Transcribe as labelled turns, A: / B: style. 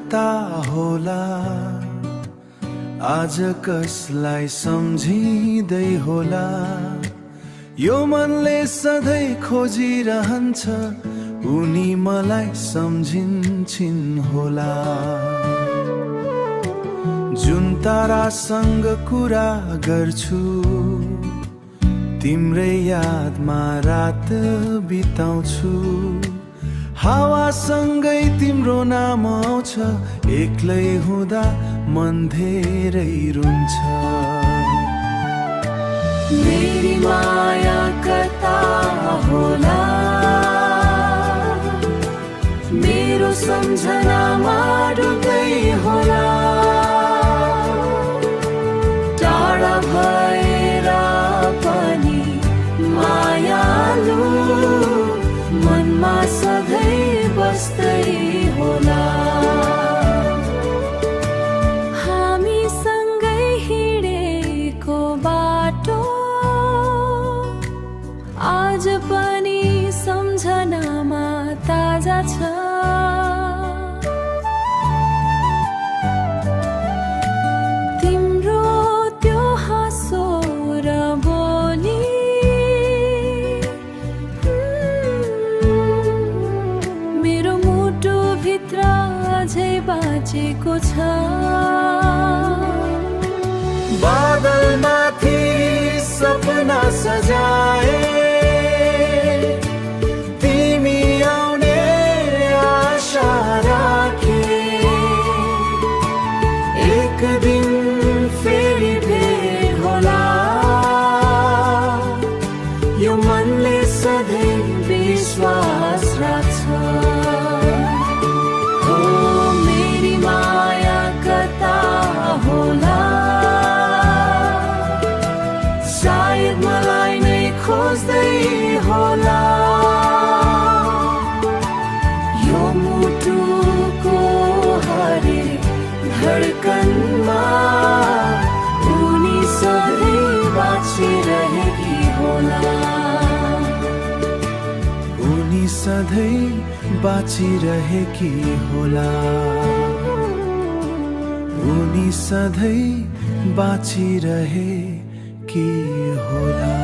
A: कता होला, आज कसलाई सम्झिँदै होला। यो मनले सधैँ खोजिरहन्छ, उनी मलाई सम्झिन्छन् होला। जुन तारासँग कुरा गर्छु, तिम्रै यादमा रात बिताउँछु। हावासँगै तिम्रो नाम आउँछ, एक्लै हुँदा मन धेरै रुन्छ।
B: मेरी माया कता होला, मेरो सम्झनामा डुब्दै होला। टाढा भएर पनि मायालु मनमा सधैँ बस्दै होला। हामी सँगै हिँडेको बाटो आज पनि सम्झनामा ताजा छ। तिम्रो त्यो हाँसो र बोली मेरो मुटु भित्र अझै बाँचेको छ।
A: बादलमाथि सपना सजाए, तिमी आउने आशा राखे। एक दिन फेरि भेट होला, यो मनले सधैँ विश्वास राख्छ।
B: ओ मेरी माया कता होला, सायद मलाई नै खोज्दै होला। यो मुटुको हरेक धडकनमा उनी सधैँ बाँचिरहेकी होला।
A: उनी सधैँ बाँचिरहेकी होला। उनी सधैँ बाँचिरहेकी होला।